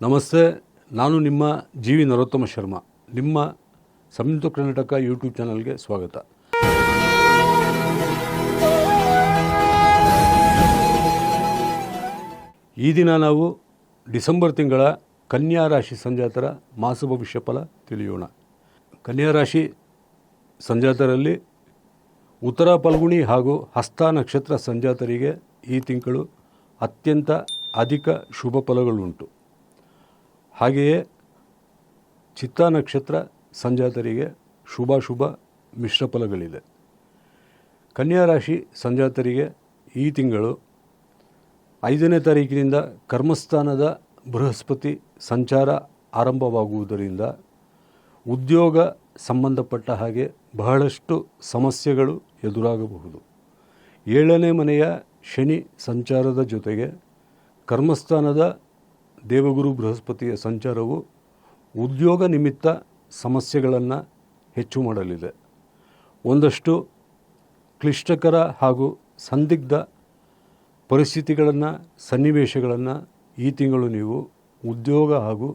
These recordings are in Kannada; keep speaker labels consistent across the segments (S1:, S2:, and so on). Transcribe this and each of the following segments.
S1: ನಮಸ್ತೆ, ನಾನು ನಿಮ್ಮ ಜಿ ವಿ ನರೋತ್ತಮ ಶರ್ಮಾ. ನಿಮ್ಮ ಸಂಯುಕ್ತ ಕರ್ನಾಟಕ ಯೂಟ್ಯೂಬ್ ಚಾನಲ್ಗೆ ಸ್ವಾಗತ. ಈ ದಿನ ನಾವು ಡಿಸೆಂಬರ್ ತಿಂಗಳ ಕನ್ಯಾ ರಾಶಿ ಸಂಜಾತರ ಮಾಸ ಭವಿಷ್ಯ ಫಲ ತಿಳಿಯೋಣ. ಕನ್ಯಾ ರಾಶಿ ಸಂಜಾತರಲ್ಲಿ ಉತ್ತರ ಫಲ್ಗುಣಿ ಹಾಗೂ ಹಸ್ತ ನಕ್ಷತ್ರ ಸಂಜಾತರಿಗೆ ಈ ತಿಂಗಳು ಅತ್ಯಂತ ಅಧಿಕ ಶುಭ ಫಲಗಳುಂಟು. ಹಾಗೆಯೇ ಚಿತ್ತಾ ನಕ್ಷತ್ರ ಸಂಜಾತರಿಗೆ ಶುಭ ಮಿಶ್ರ ಫಲಗಳಿದೆ. ಕನ್ಯಾ ರಾಶಿ ಸಂಜಾತರಿಗೆ ಈ ತಿಂಗಳು 5ನೇ ತಾರೀಕಿನಿಂದ ಕರ್ಮಸ್ಥಾನದ ಬೃಹಸ್ಪತಿ ಸಂಚಾರ ಆರಂಭವಾಗುವುದರಿಂದ ಉದ್ಯೋಗ ಸಂಬಂಧಪಟ್ಟ ಹಾಗೆ ಬಹಳಷ್ಟು ಸಮಸ್ಯೆಗಳು ಎದುರಾಗಬಹುದು. 7ನೇ ಮನೆಯ ಶನಿ ಸಂಚಾರದ ಜೊತೆಗೆ ಕರ್ಮಸ್ಥಾನದ ದೇವಗುರು ಬೃಹಸ್ಪತಿಯ ಸಂಚಾರವು ಉದ್ಯೋಗ ನಿಮಿತ್ತ ಸಮಸ್ಯೆಗಳನ್ನು ಹೆಚ್ಚು ಮಾಡಲಿದೆ. ಒಂದಷ್ಟು ಕ್ಲಿಷ್ಟಕರ ಹಾಗೂ ಸಂದಿಗ್ಧ ಪರಿಸ್ಥಿತಿಗಳನ್ನು, ಸನ್ನಿವೇಶಗಳನ್ನು ಈ ತಿಂಗಳು ನೀವು ಉದ್ಯೋಗ ಹಾಗೂ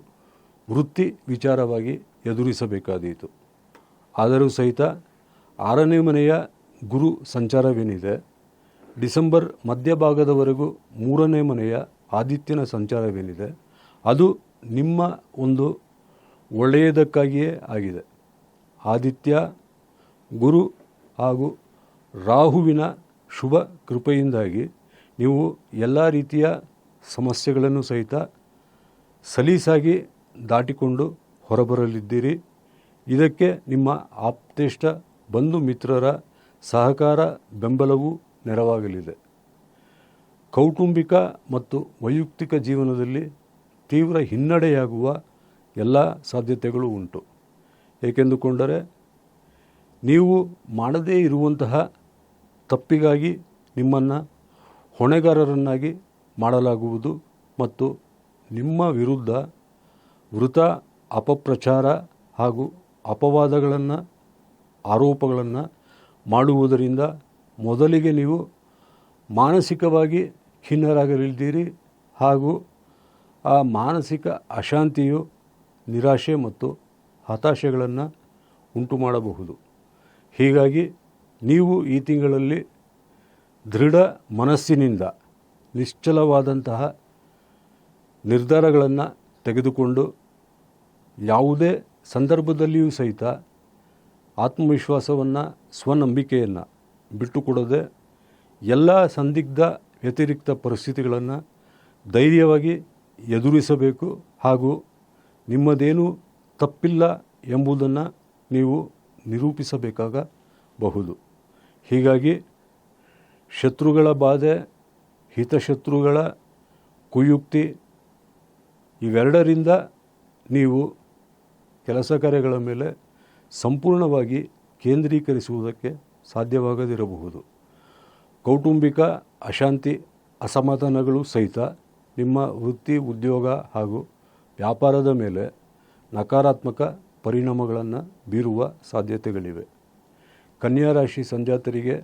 S1: ವೃತ್ತಿ ವಿಚಾರವಾಗಿ ಎದುರಿಸಬೇಕಾದೀತು. ಆದರೂ ಸಹಿತ 6ನೇ ಮನೆಯ ಗುರು ಸಂಚಾರವೇನಿದೆ, ಡಿಸೆಂಬರ್ ಮಧ್ಯಭಾಗದವರೆಗೂ 3ನೇ ಮನೆಯ ಆದಿತ್ಯನ ಸಂಚಾರವೇನಿದೆ, ಅದು ನಿಮ್ಮ ಒಂದು ಒಳ್ಳೆಯದಕ್ಕಾಗಿಯೇ ಆಗಿದೆ. ಆದಿತ್ಯ, ಗುರು ಹಾಗೂ ರಾಹುವಿನ ಶುಭ ಕೃಪೆಯಿಂದಾಗಿ ನೀವು ಎಲ್ಲ ರೀತಿಯ ಸಮಸ್ಯೆಗಳನ್ನು ಸಹಿತ ಸಲೀಸಾಗಿ ದಾಟಿಕೊಂಡು ಹೊರಬರಲಿದ್ದೀರಿ. ಇದಕ್ಕೆ ನಿಮ್ಮ ಆಪ್ತೇಷ್ಟ ಬಂಧು ಮಿತ್ರರ ಸಹಕಾರ ಬೆಂಬಲವೂ ನೆರವಾಗಲಿದೆ. ಕೌಟುಂಬಿಕ ಮತ್ತು ವೈಯಕ್ತಿಕ ಜೀವನದಲ್ಲಿ ತೀವ್ರ ಹಿನ್ನಡೆಯಾಗುವ ಎಲ್ಲ ಸಾಧ್ಯತೆಗಳು ಉಂಟು. ಏಕೆಂದುಕೊಂಡರೆ ನೀವು ಮಾಡದೇ ಇರುವಂತಹ ತಪ್ಪಿಗಾಗಿ ನಿಮ್ಮನ್ನು ಹೊಣೆಗಾರರನ್ನಾಗಿ ಮಾಡಲಾಗುವುದು ಮತ್ತು ನಿಮ್ಮ ವಿರುದ್ಧ ವೃಥ ಅಪಪ್ರಚಾರ ಹಾಗೂ ಅಪವಾದಗಳನ್ನು, ಆರೋಪಗಳನ್ನು ಮಾಡುವುದರಿಂದ ಮೊದಲಿಗೆ ನೀವು ಮಾನಸಿಕವಾಗಿ ಖಿನ್ನರಾಗಲಿದ್ದೀರಿ ಹಾಗೂ ಆ ಮಾನಸಿಕ ಅಶಾಂತಿಯು ನಿರಾಶೆ ಮತ್ತು ಹತಾಶೆಗಳನ್ನು ಉಂಟು ಮಾಡಬಹುದು. ಹೀಗಾಗಿ ನೀವು ಈ ತಿಂಗಳಲ್ಲಿ ದೃಢ ಮನಸ್ಸಿನಿಂದ ನಿಶ್ಚಲವಾದಂತಹ ನಿರ್ಧಾರಗಳನ್ನು ತೆಗೆದುಕೊಂಡು ಯಾವುದೇ ಸಂದರ್ಭದಲ್ಲಿಯೂ ಸಹಿತ ಆತ್ಮವಿಶ್ವಾಸವನ್ನು, ಸ್ವನಂಬಿಕೆಯನ್ನು ಬಿಟ್ಟುಕೊಡದೆ ಎಲ್ಲ ಸಂದಿಗ್ಧ ವ್ಯತಿರಿಕ್ತ ಪರಿಸ್ಥಿತಿಗಳನ್ನು ಧೈರ್ಯವಾಗಿ ಎದುರಿಸಬೇಕು ಹಾಗೂ ನಿಮ್ಮದೇನೂ ತಪ್ಪಿಲ್ಲ ಎಂಬುದನ್ನು ನೀವು ನಿರೂಪಿಸಬೇಕಾಗಬಹುದು. ಹೀಗಾಗಿ ಶತ್ರುಗಳ ಬಾಧೆ, ಹಿತಶತ್ರುಗಳ ಕುಯುಕ್ತಿ ಇವೆರಡರಿಂದ ನೀವು ಕೆಲಸ ಕಾರ್ಯಗಳ ಮೇಲೆ ಸಂಪೂರ್ಣವಾಗಿ ಕೇಂದ್ರೀಕರಿಸುವುದಕ್ಕೆ ಸಾಧ್ಯವಾಗದಿರಬಹುದು. ಕೌಟುಂಬಿಕ ಅಶಾಂತಿ, ಅಸಮಾಧಾನಗಳು ಸಹಿತ ನಿಮ್ಮ ವೃತ್ತಿ, ಉದ್ಯೋಗ ಹಾಗೂ ವ್ಯಾಪಾರದ ಮೇಲೆ ನಕಾರಾತ್ಮಕ ಪರಿಣಾಮಗಳನ್ನು ಬೀರುವ ಸಾಧ್ಯತೆಗಳಿವೆ. ಕನ್ಯಾ ರಾಶಿ ಸಂಜಾತರಿಗೆ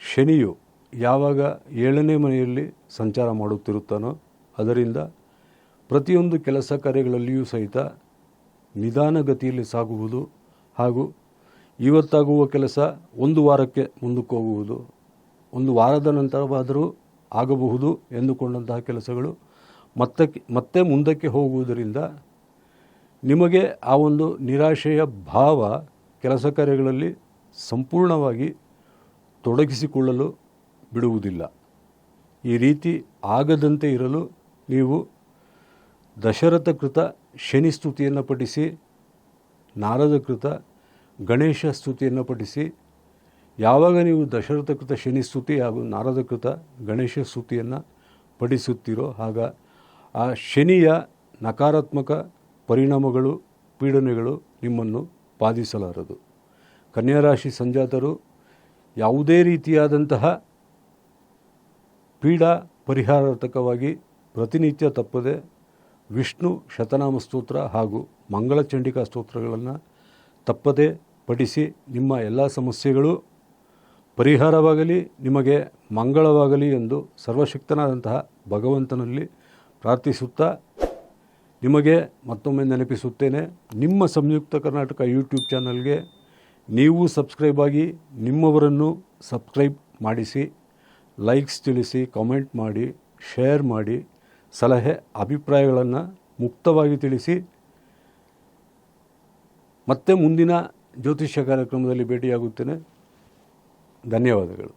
S1: ಶನಿಯು ಯಾವಾಗ 7ನೇ ಮನೆಯಲ್ಲಿ ಸಂಚಾರ ಮಾಡುತ್ತಿರುತ್ತಾನೋ ಅದರಿಂದ ಪ್ರತಿಯೊಂದು ಕೆಲಸ ಕಾರ್ಯಗಳಲ್ಲಿಯೂ ಸಹಿತ ನಿಧಾನಗತಿಯಲ್ಲಿ ಸಾಗುವುದು ಹಾಗೂ ಇವತ್ತಾಗುವ ಕೆಲಸ ಒಂದು ವಾರಕ್ಕೆ ಮುಂದಕ್ಕೆ ಹೋಗುವುದು, ಒಂದು ವಾರದ ನಂತರವಾದರೂ ಆಗಬಹುದು ಎಂದುಕೊಂಡಂತಹ ಕೆಲಸಗಳು ಮತ್ತೆ ಮುಂದಕ್ಕೆ ಹೋಗುವುದರಿಂದ ನಿಮಗೆ ಆ ಒಂದು ನಿರಾಶೆಯ ಭಾವ ಕೆಲಸ ಕಾರ್ಯಗಳಲ್ಲಿ ಸಂಪೂರ್ಣವಾಗಿ ತೊಡಗಿಸಿಕೊಳ್ಳಲು ಬಿಡುವುದಿಲ್ಲ. ಈ ರೀತಿ ಆಗದಂತೆ ಇರಲು ನೀವು ದಶರಥ ಕೃತ ಶನಿ ಸ್ತುತಿಯನ್ನು ಪಠಿಸಿ, ನಾರದ ಕೃತ ಗಣೇಶ ಸ್ತುತಿಯನ್ನು ಪಠಿಸಿ. ಯಾವಾಗ ನೀವು ದಶರಥಕೃತ ಶನಿ ಸ್ತುತಿ ಹಾಗೂ ನಾರದಕೃತ ಗಣೇಶ ಸ್ತುತಿಯನ್ನು ಪಠಿಸುತ್ತೀರೋ ಆಗ ಆ ಶನಿಯ ನಕಾರಾತ್ಮಕ ಪರಿಣಾಮಗಳು, ಪೀಡನೆಗಳು ನಿಮ್ಮನ್ನು ಬಾಧಿಸಲಾರದು. ಕನ್ಯಾ ರಾಶಿ ಸಂಜಾತರು ಯಾವುದೇ ರೀತಿಯಾದಂತಹ ಪೀಡಾ ಪರಿಹಾರಾರ್ಥಕವಾಗಿ ಪ್ರತಿನಿತ್ಯ ತಪ್ಪದೆ ವಿಷ್ಣು ಶತನಾಮ ಸ್ತೋತ್ರ ಹಾಗೂ ಮಂಗಳಚಂಡಿಕಾ ಸ್ತೋತ್ರಗಳನ್ನು ತಪ್ಪದೆ ಪಠಿಸಿ ನಿಮ್ಮ ಎಲ್ಲ ಸಮಸ್ಯೆಗಳು ಪರಿಹಾರವಾಗಲಿ, ನಿಮಗೆ ಮಂಗಳವಾಗಲಿ ಎಂದು ಸರ್ವಶಕ್ತನಾದಂತಹ ಭಗವಂತನಲ್ಲಿ ಪ್ರಾರ್ಥಿಸುತ್ತಾ ನಿಮಗೆ ಮತ್ತೊಮ್ಮೆ ನೆನಪಿಸುತ್ತೇನೆ, ನಿಮ್ಮ ಸಂಯುಕ್ತ ಕರ್ನಾಟಕ ಯೂಟ್ಯೂಬ್ ಚಾನಲ್ಗೆ ನೀವು ಸಬ್ಸ್ಕ್ರೈಬ್ ಆಗಿ ನಿಮ್ಮವರನ್ನು ಸಬ್ಸ್ಕ್ರೈಬ್ ಮಾಡಿಸಿ, ಲೈಕ್ಸ್ ತಿಳಿಸಿ, ಕಾಮೆಂಟ್ ಮಾಡಿ, ಶೇರ್ ಮಾಡಿ, ಸಲಹೆ ಅಭಿಪ್ರಾಯಗಳನ್ನು ಮುಕ್ತವಾಗಿ ತಿಳಿಸಿ. ಮತ್ತೆ ಮುಂದಿನ ಜ್ಯೋತಿಷ್ಯ ಕಾರ್ಯಕ್ರಮದಲ್ಲಿ ಭೇಟಿಯಾಗುತ್ತೇನೆ. ಧನ್ಯವಾದಗಳು.